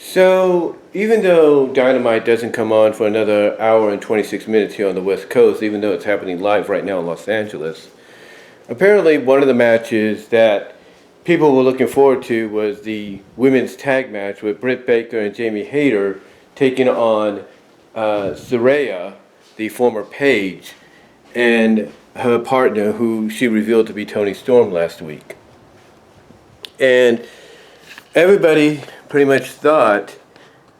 So, even though Dynamite doesn't come on for another hour and 26 minutes here on the West Coast, even though it's happening live right now in Los Angeles, apparently one of the matches that people were looking forward to was the women's tag match with Britt Baker and Jamie Hayter taking on Saraya, the former Paige, and her partner, who she revealed to be Toni Storm last week. And everybody pretty much thought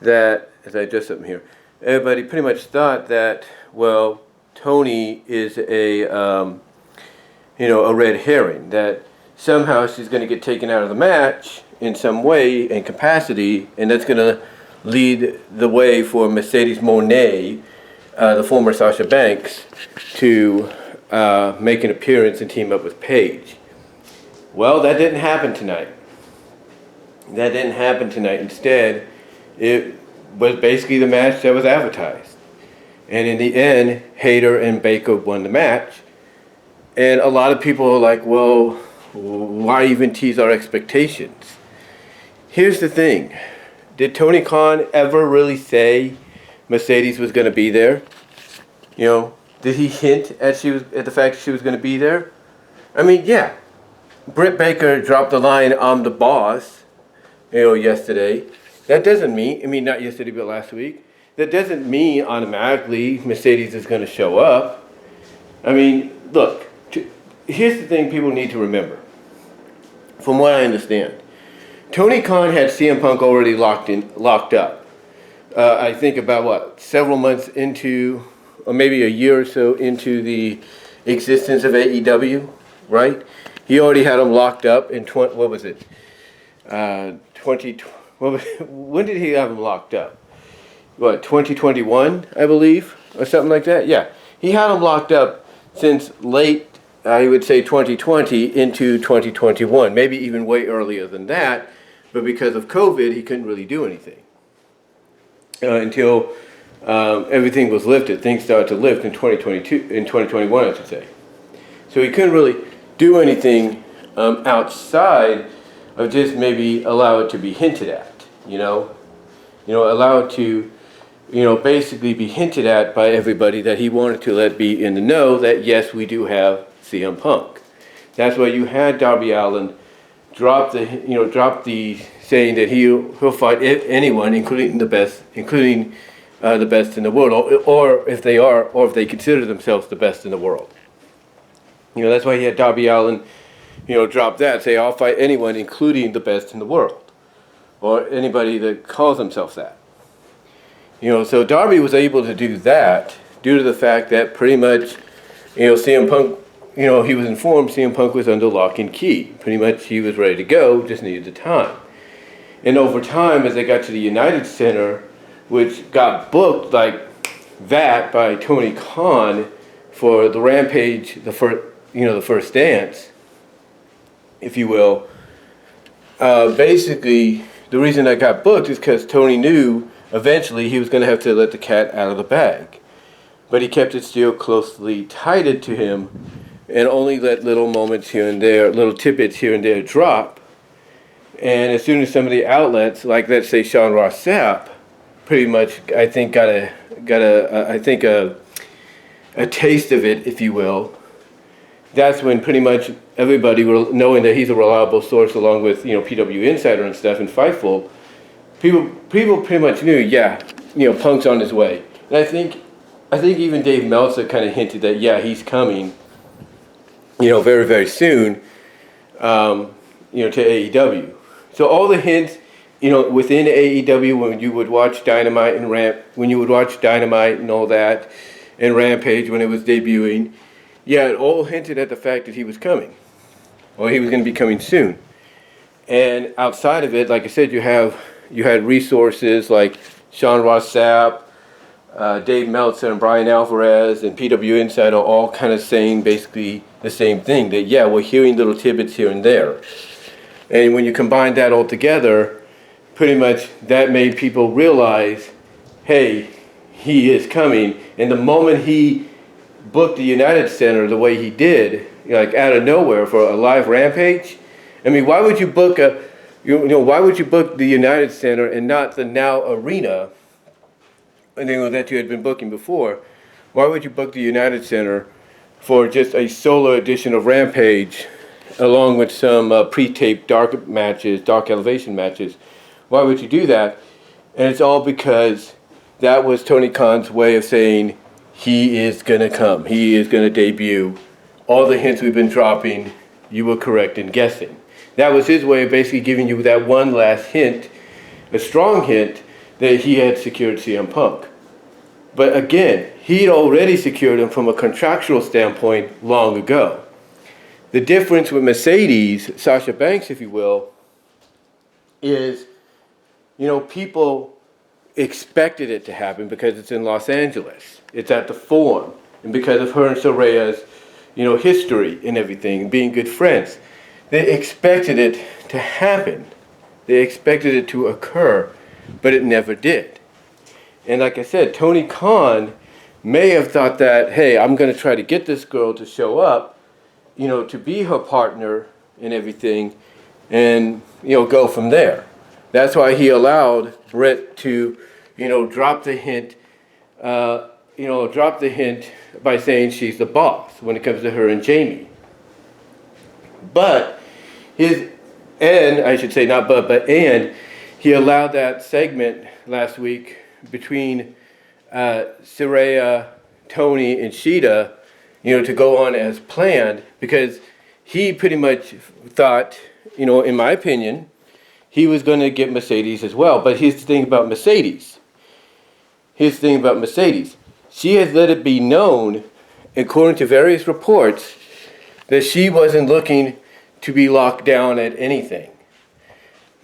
that, as I adjust something here, everybody pretty much thought that, well, Toni is a red herring, that somehow she's going to get taken out of the match in some way and capacity, and that's going to lead the way for MercedesMone, the former Sasha Banks, to make an appearance and team up with Paige. Well, that didn't happen tonight. Instead, it was basically the match that was advertised. And in the end, Hayter and Baker won the match. And a lot of people are like, well, why even tease our expectations? Here's the thing. Did Tony Khan ever really say Mercedes was going to be there? Did he hint at the fact that she was going to be there? I mean, yeah. Britt Baker dropped the line, "I'm the boss," yesterday. That doesn't mean, not yesterday, but last week. That doesn't mean automatically Mercedes is going to show up. I mean, look, here's the thing people need to remember. From what I understand, Tony Khan had CM Punk already locked up. I think about several months into, or maybe a year or so into the existence of AEW, right? He already had him locked up in when did he have him locked up? 2021, I believe, or something like that? Yeah. He had him locked up since late, I would say 2020 into 2021, maybe even way earlier than that, but because of COVID, he couldn't really do anything until everything was lifted. Things started to lift in 2021, I should say. So he couldn't really do anything outside of just maybe allow it to be hinted at, allow it to, basically be hinted at by everybody that he wanted to let be in the know that yes, we do have CM Punk. That's why you had Darby Allin drop the saying that he'll fight anyone, including the best in the world, or if they consider themselves the best in the world. That's why he had Darby Allin, drop that, say, "I'll fight anyone, including the best in the world," or anybody that calls themselves that. So Darby was able to do that due to the fact that pretty much, CM Punk, he was informed CM Punk was under lock and key. Pretty much he was ready to go, just needed the time. And over time, as they got to the United Center, which got booked like that by Tony Khan for the Rampage, the first dance, if you will. Basically, the reason that got booked is because Tony knew eventually he was going to have to let the cat out of the bag. But he kept it still closely tighted to him and only let little moments here and there, little tidbits here and there drop. And as soon as some of the outlets, like let's say Sean Ross Sapp, pretty much I think got a taste of it, if you will, that's when pretty much everybody, knowing that he's a reliable source along with, PW Insider and stuff and Fightful, people pretty much knew, Punk's on his way. And I think even Dave Meltzer kind of hinted that, he's coming, very, very soon, to AEW. So all the hints, within AEW, when you would watch Dynamite and all that, and Rampage when it was debuting, it all hinted at the fact that he was coming, or he was going to be coming soon. And outside of it, like I said, you had resources like Sean Ross Sapp, Dave Meltzer, and Brian Alvarez, and PW Insider all kind of saying basically the same thing, that we're hearing little tidbits here and there. And when you combine that all together, pretty much that made people realize, hey, he is coming. And the moment he booked the United Center the way he did, like out of nowhere for a live Rampage, I mean, why would you book a why would you book the United Center and not the Now Arena, and that you had been booking before? Why would you book the United Center for just a solo edition of Rampage, along with some pre-taped dark elevation matches? Why would you do that? And it's all because that was Tony Khan's way of saying he is going to come. He is going to debut. All the hints we've been dropping, you were correct in guessing. That was his way of basically giving you that one last hint, a strong hint, that he had secured CM Punk. But again, he'd already secured him from a contractual standpoint long ago. The difference with Mercedes, Sasha Banks, if you will, is, people expected it to happen because it's in Los Angeles. It's at the Forum. And because of her and Soraya's, history and everything, being good friends, they expected it to happen. They expected it to occur, but it never did. And like I said, Tony Khan may have thought that, hey, I'm going to try to get this girl to show up, to be her partner and everything, and, go from there. That's why he allowed Brett to, drop the hint by saying she's the boss when it comes to her and Jamie. But he allowed that segment last week between Saraya, Tony, and Shida, to go on as planned, because he pretty much thought, in my opinion, he was going to get Mercedes as well. But here's the thing about Mercedes. She has let it be known, according to various reports, that she wasn't looking to be locked down at anything.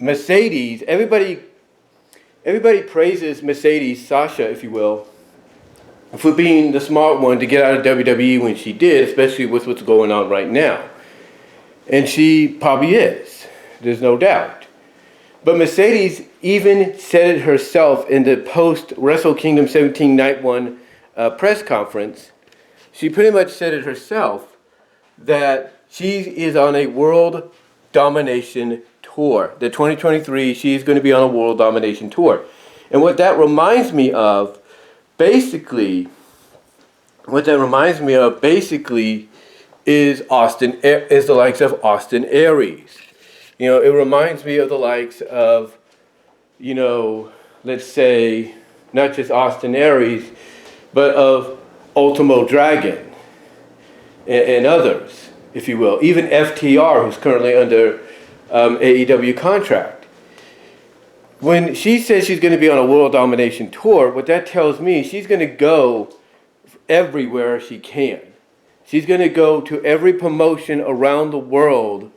Mercedes, everybody praises Mercedes, Sasha, if you will, for being the smart one to get out of WWE when she did, especially with what's going on right now. And she probably is. There's no doubt. But Mercedes even said it herself in the post-Wrestle Kingdom 17 Night 1 press conference. She pretty much said it herself that she is on a world domination tour. The 2023, she's going to be on a world domination tour. And what that reminds me of, basically, is the likes of Austin Aries. It reminds me of the likes of, let's say, not just Austin Aries, but of Ultimo Dragon and others, if you will. Even FTR, who's currently under AEW contract. When she says she's going to be on a world domination tour, what that tells me, she's going to go everywhere she can. She's going to go to every promotion around the world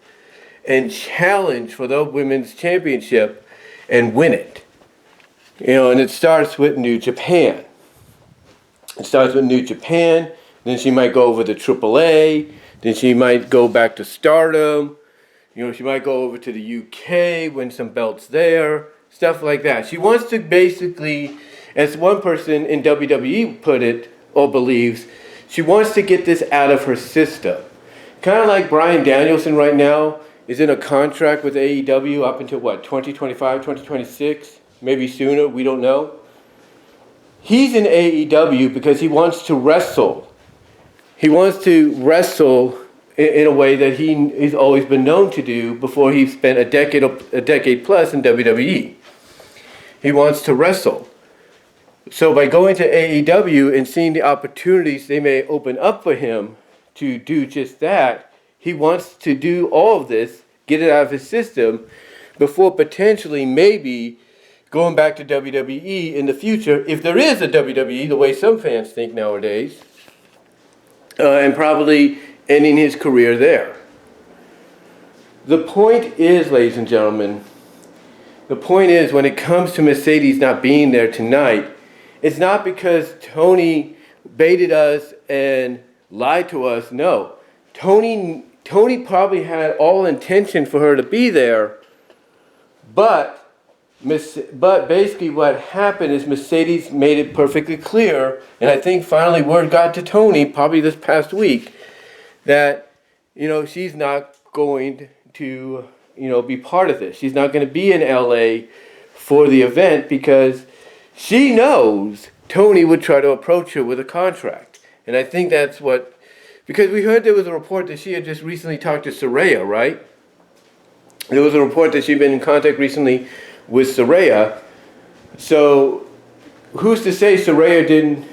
and challenge for the women's championship and win it. And it starts with New Japan. Then she might go over to AAA, then she might go back to Stardom, she might go over to the UK, win some belts there, stuff like that. She wants to basically, as one person in WWE put it, or believes, she wants to get this out of her system. Kind of like Bryan Danielson right now is in a contract with AEW up until 2025, 2026, maybe sooner, we don't know. He's in AEW because he wants to wrestle. He wants to wrestle in a way that he's always been known to do before he spent a decade plus in WWE. He wants to wrestle. So by going to AEW and seeing the opportunities they may open up for him to do just that, he wants to do all of this, get it out of his system, before potentially maybe going back to WWE in the future, if there is a WWE, the way some fans think nowadays, and probably ending his career there. The point is, ladies and gentlemen, when it comes to Mercedes not being there tonight, it's not because Tony baited us and lied to us. No. Tony probably had all intention for her to be there, but basically what happened is Mercedes made it perfectly clear, and I think finally word got to Tony probably this past week, that she's not going to be part of this. She's not going to be in LA for the event because she knows Tony would try to approach her with a contract. And I think that's what, because we heard there was a report that she had just recently talked to Soraya, right? There was a report that she'd been in contact recently with Soraya. So who's to say Soraya didn't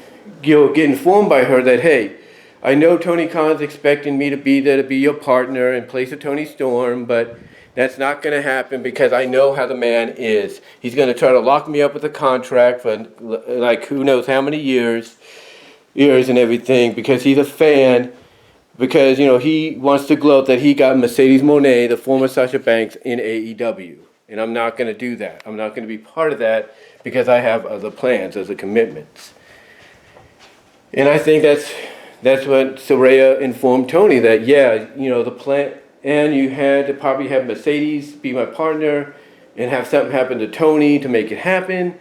get informed by her that, hey, I know Tony Khan's expecting me to be there to be your partner in place of Tony Storm, but that's not going to happen because I know how the man is. He's going to try to lock me up with a contract for like who knows how many years and everything because he's a fan, because, he wants to gloat that he got MercedesMone, the former Sasha Banks, in AEW. And I'm not going to do that. I'm not going to be part of that because I have other plans, other commitments. And I think that's what Soraya informed Tony, that, the plan, and you had to probably have Mercedes be my partner and have something happen to Tony to make it happen.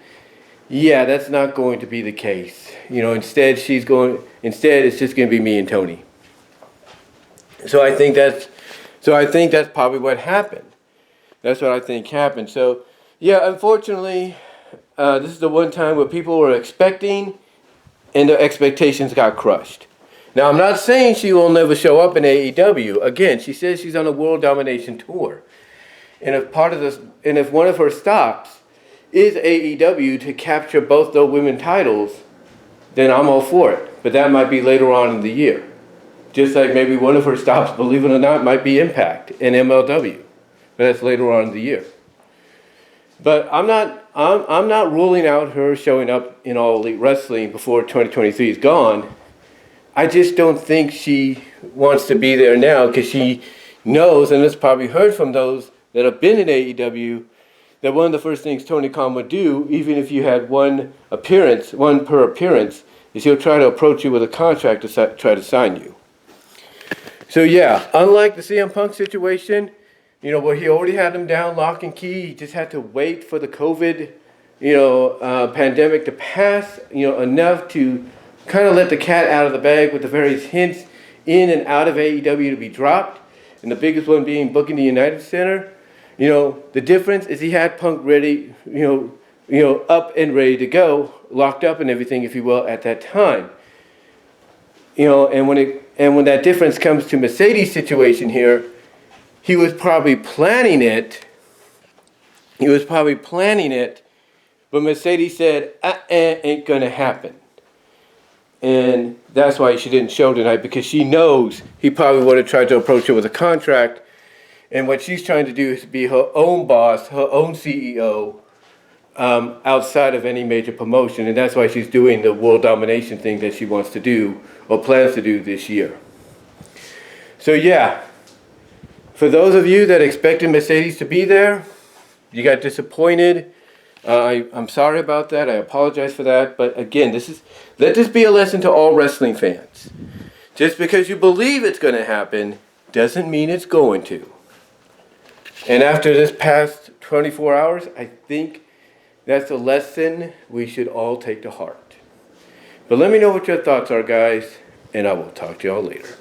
Yeah, that's not going to be the case. Instead it's just going to be me and Tony. So I think that's probably what happened. That's what I think happened. So, yeah, unfortunately, this is the one time where people were expecting and their expectations got crushed. Now, I'm not saying she will never show up in AEW. Again, she says she's on a world domination tour. And if one of her stops is AEW to capture both those women titles, then I'm all for it. But that might be later on in the year. Just like maybe one of her stops, believe it or not, might be Impact in MLW. But that's later on in the year. But I'm not ruling out her showing up in All Elite Wrestling before 2023 is gone. I just don't think she wants to be there now because she knows, and it's probably heard from those that have been in AEW, that one of the first things Tony Khan would do, even if you had one per appearance, is he'll try to approach you with a contract to try to sign you. So yeah, unlike the CM Punk situation, where he already had him down lock and key, he just had to wait for the COVID, pandemic to pass, enough to kind of let the cat out of the bag with the various hints in and out of AEW to be dropped, and the biggest one being booking the United Center. The difference is he had Punk ready, up and ready to go, locked up and everything, if you will, at that time. And when that difference comes to Mercedes' situation here, he was probably planning it. But Mercedes said, ain't gonna happen. And that's why she didn't show tonight, because she knows he probably would have tried to approach her with a contract. And what she's trying to do is be her own boss, her own CEO, outside of any major promotion. And that's why she's doing the world domination thing that she wants to do, or plans to do this year. So yeah, for those of you that expected Mercedes to be there, you got disappointed. I'm sorry about that. I apologize for that. But again, let this be a lesson to all wrestling fans. Just because you believe it's going to happen doesn't mean it's going to. And after this past 24 hours, I think that's a lesson we should all take to heart. But let me know what your thoughts are, guys, and I will talk to y'all later.